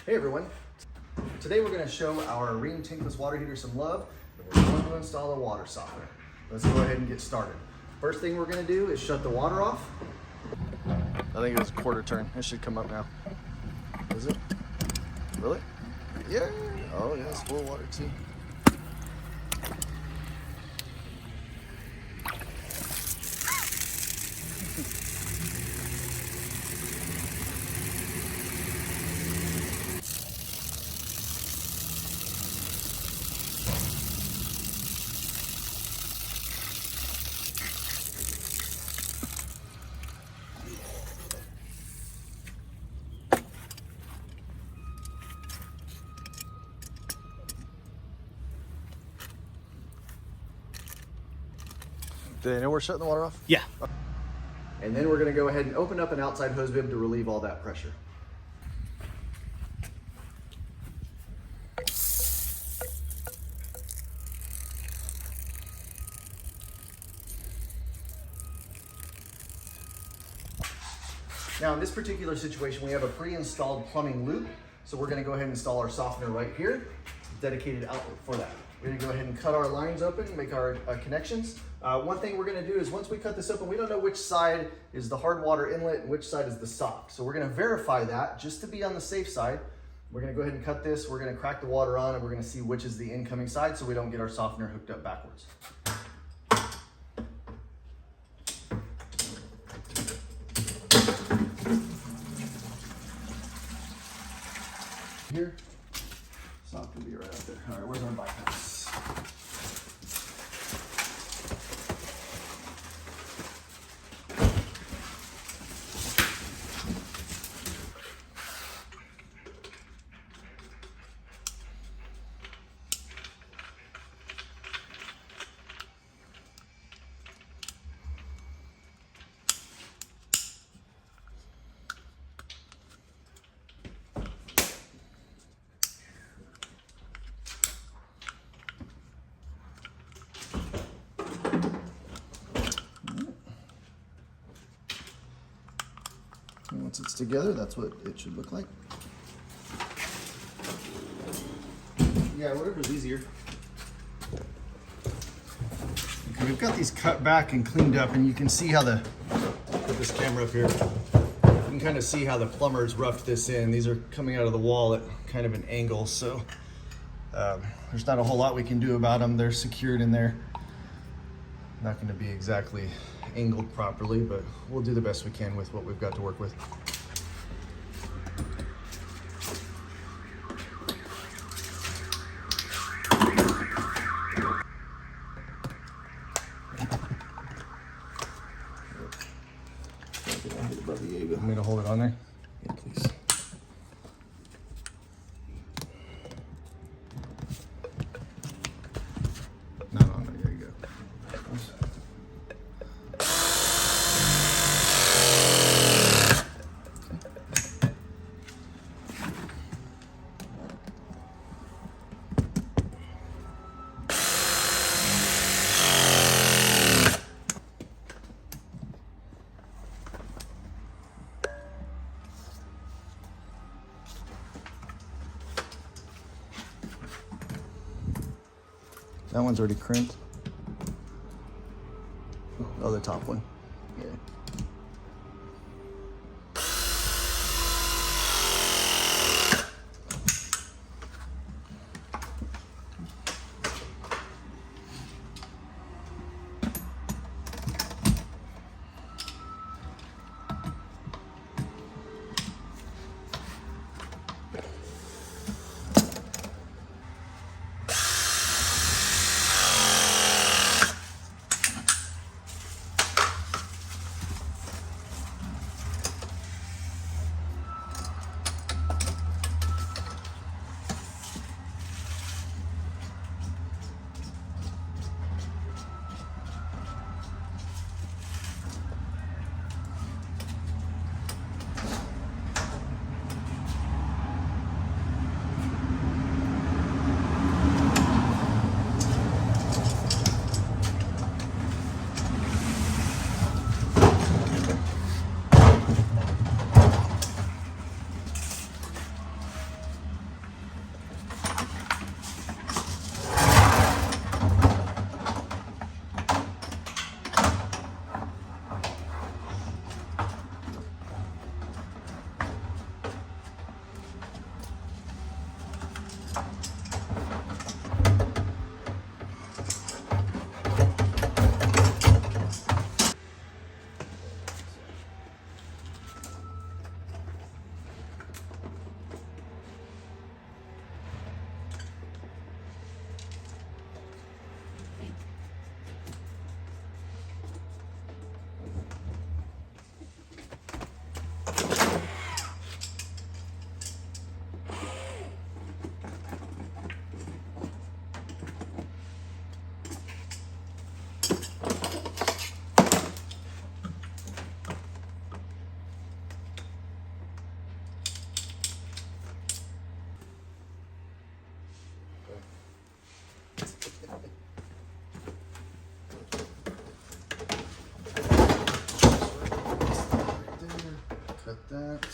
Hey everyone, today we're going to show our Rheem tankless water heater some love, and we're going to install a water softener. Let's go ahead and get started. First thing we're going to do is shut the water off. I think it was a quarter turn. It should come up now. Is it? Really? Yeah. Oh yeah, it's full of water too. Do they know we're shutting the water off? Yeah. And then we're going to go ahead and open up an outside hose bib to relieve all that pressure. Now in this particular situation, we have a pre-installed plumbing loop. So we're going to go ahead and install our softener right here, dedicated outlet for that. We're going to go ahead and cut our lines open, make our connections. One thing we're going to do is once we cut this open, we don't know which side is the hard water inlet and which side is the sock. So we're going to verify that just to be on the safe side. We're going to go ahead and cut this. We're going to crack the water on and we're going to see which is the incoming side so we don't get our softener hooked up backwards. Here, sock can be right up there. All right, where's our bypass? And once it's together, that's what it should look like. Yeah, whatever's easier. Okay, we've got these cut back and cleaned up, and you can see how put this camera up here. You can kind of see how the plumbers roughed this in. These are coming out of the wall at kind of an angle, so there's not a whole lot we can do about them. They're secured in there. Not going to be exactly angled properly, but we'll do the best we can with what we've got to work with. Want me to hold it on there? Yeah, please. Not on there, there you go. That one's already crimped. Oh, the top one. Yeah. that.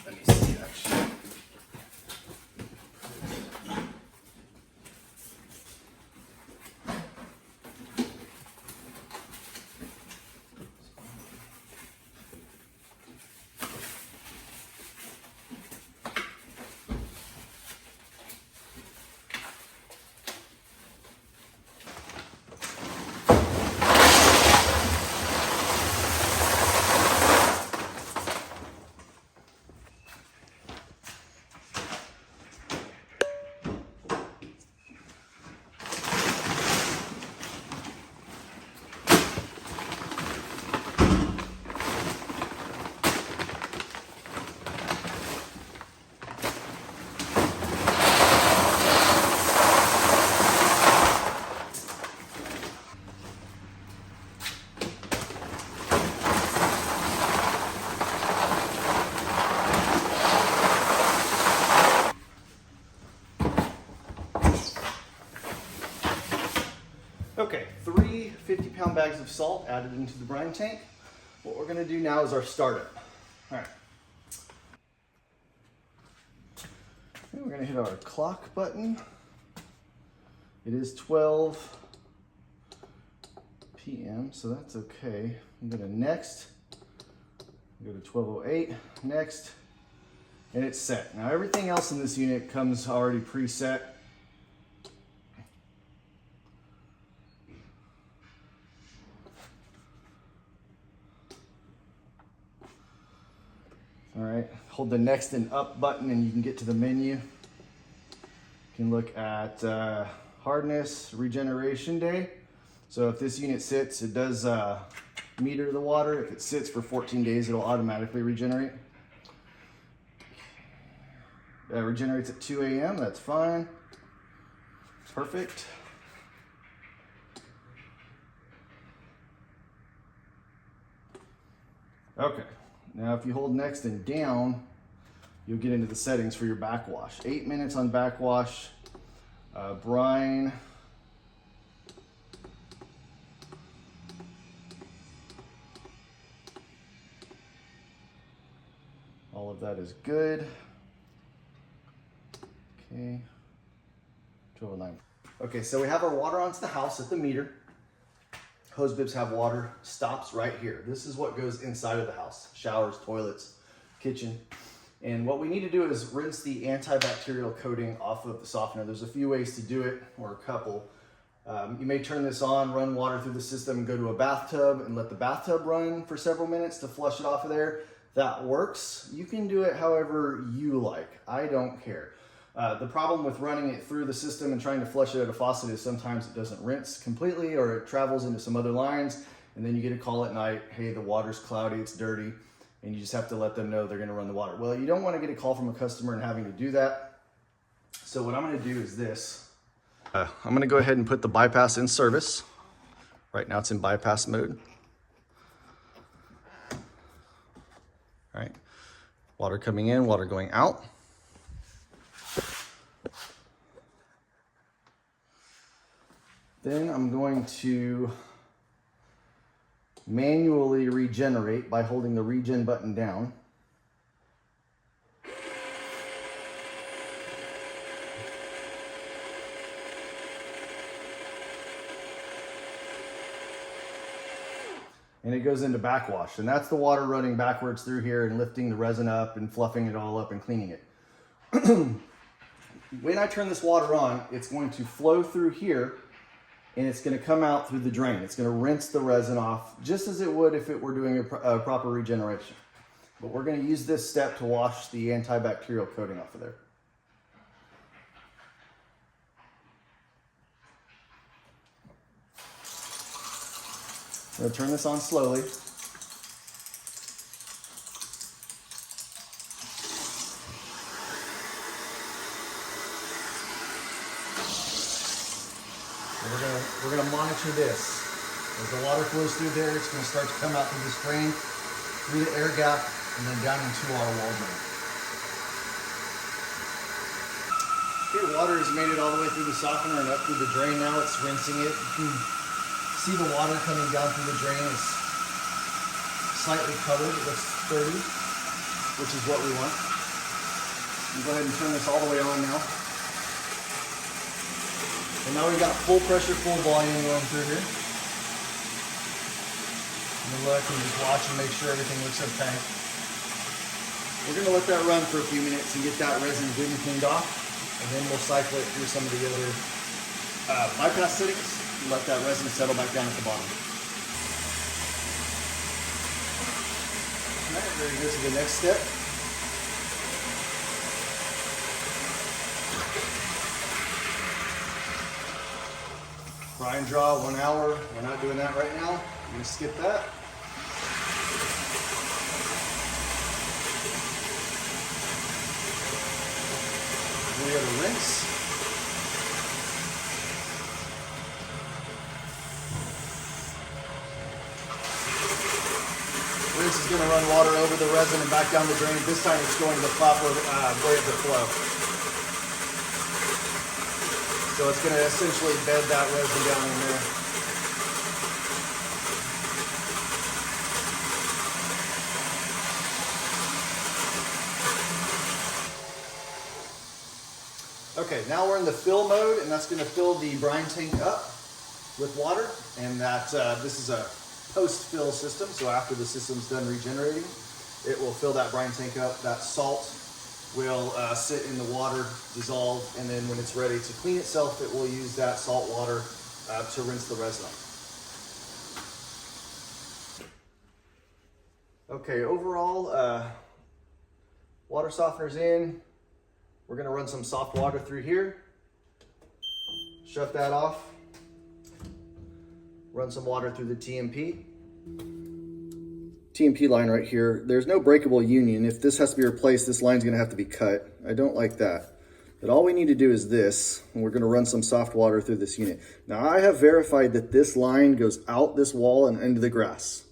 Let me see actually. Okay, 3 50-pound bags of salt added into the brine tank. What we're gonna do now is our startup. All right. And we're gonna hit our clock button. It is 12 p.m., so that's okay. I'm gonna next, go to 12:08, next, and it's set. Now everything else in this unit comes already preset. All right, hold the next and up button and you can get to the menu. You can look at hardness, regeneration day. So if this unit sits, it does meter the water. If it sits for 14 days, it'll automatically regenerate. Regenerates at 2 a.m., that's fine. Perfect. Okay. Now, if you hold next and down, you'll get into the settings for your backwash. 8 minutes on backwash, brine. All of that is good. Okay, 12:09. Okay, so we have our water onto the house at the meter. Hose bibs have water, stops right here. This is what goes inside of the house. Showers, toilets, kitchen. And what we need to do is rinse the antibacterial coating off of the softener. There's a few ways to do it, or a couple. You may turn this on, run water through the system, and go to a bathtub and let the bathtub run for several minutes to flush it off of there. That works. You can do it however you like. I don't care. The problem with running it through the system and trying to flush it at a faucet is sometimes it doesn't rinse completely, or it travels into some other lines, and then you get a call at night, hey, the water's cloudy, it's dirty, and you just have to let them know they're gonna run the water. Well, you don't wanna get a call from a customer and having to do that. So what I'm gonna do is this. I'm gonna go ahead and put the bypass in service. Right now it's in bypass mode. All right, water coming in, water going out. Then I'm going to manually regenerate by holding the regen button down. And it goes into backwash, and that's the water running backwards through here and lifting the resin up and fluffing it all up and cleaning it. When I turn this water on, it's going to flow through here and it's going to come out through the drain. It's going to rinse the resin off just as it would if it were doing a proper regeneration. But we're going to use this step to wash the antibacterial coating off of there. I'm going to turn this on slowly. We're gonna monitor this. As the water flows through there, it's going to start to come out through this drain, through the air gap, and then down into our wall drain. Okay, water has made it all the way through the softener and up through the drain now. It's rinsing it. You can see the water coming down through the drain is slightly colored. It looks dirty, which is what we want. We'll go ahead and turn this all the way on now. And now we've got full pressure, full volume going through here. And then look and just watch and make sure everything looks okay. We're going to let that run for a few minutes and get that resin good and cleaned off. And then we'll cycle it through some of the other bypass settings and let that resin settle back down at the bottom. All right, ready to go to the next step. Dry and draw 1 hour. We're not doing that right now. I'm going to skip that. We have a rinse. Rinse is going to run water over the resin and back down the drain. This time it's going the proper way of the flow. So it's going to essentially bed that resin down in there. Okay, now we're in the fill mode, and that's going to fill the brine tank up with water. And that this is a post-fill system, so after the system's done regenerating, it will fill that brine tank up. That salt will sit in the water, dissolve, and then when it's ready to clean itself, it will use that salt water to rinse the resin off. Okay, overall, water softener's in. We're gonna run some soft water through here. Shut that off. Run some water through the TMP. TMP line right here. There's no breakable union. If this has to be replaced, this line's gonna have to be cut. I don't like that. But all we need to do is this, and we're gonna run some soft water through this unit. Now I have verified that this line goes out this wall and into the grass.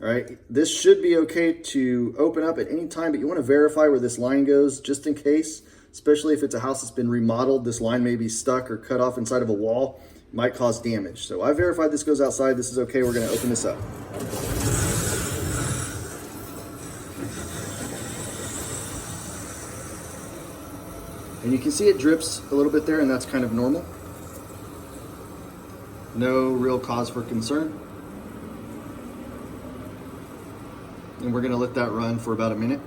All right, this should be okay to open up at any time, but you want to verify where this line goes just in case, especially if it's a house that's been remodeled. This line may be stuck or cut off inside of a wall, it might cause damage. So I verified this goes outside. This is okay. We're going to open this up. And you can see it drips a little bit there, and that's kind of normal. No real cause for concern. And we're gonna let that run for about a minute.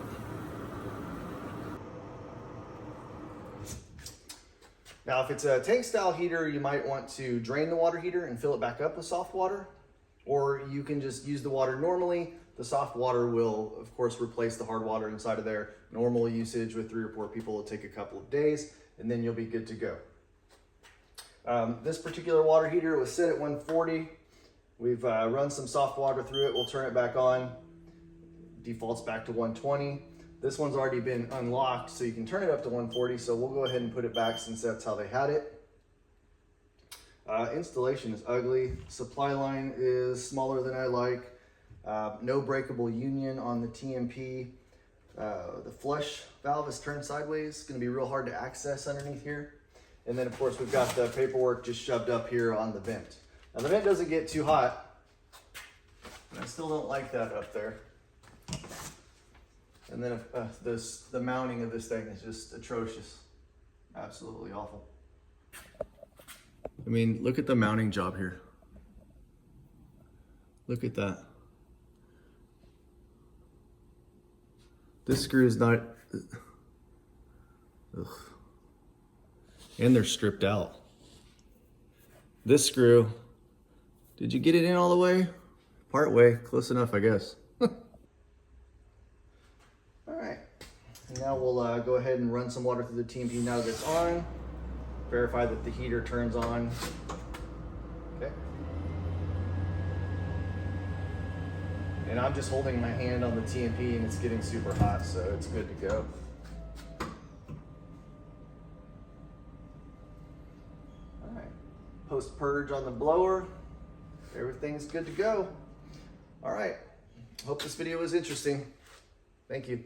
Now, if it's a tank style heater, you might want to drain the water heater and fill it back up with soft water, or you can just use the water normally. The soft water will, of course, replace the hard water inside of there. Normal usage with 3 or 4 people will take a couple of days, and then you'll be good to go. This particular water heater was set at 140. We've run some soft water through it. We'll turn it back on. Defaults back to 120. This one's already been unlocked, so you can turn it up to 140. So we'll go ahead and put it back since that's how they had it. Installation is ugly. Supply line is smaller than I like. No breakable union on the TMP. The flush valve is turned sideways. It's going to be real hard to access underneath here. And then, of course, we've got the paperwork just shoved up here on the vent. Now, the vent doesn't get too hot. I still don't like that up there. And then the mounting of this thing is just atrocious. Absolutely awful. I mean, look at the mounting job here. Look at that. This screw is not... Ugh. And they're stripped out. This screw, did you get it in all the way? Part way, close enough, I guess. And now we'll go ahead and run some water through the TMP now that it's on. Verify that the heater turns on. Okay. And I'm just holding my hand on the TMP and it's getting super hot, so it's good to go. All right. Post purge on the blower. everything's good to go. All right, hope this video was interesting. Thank you.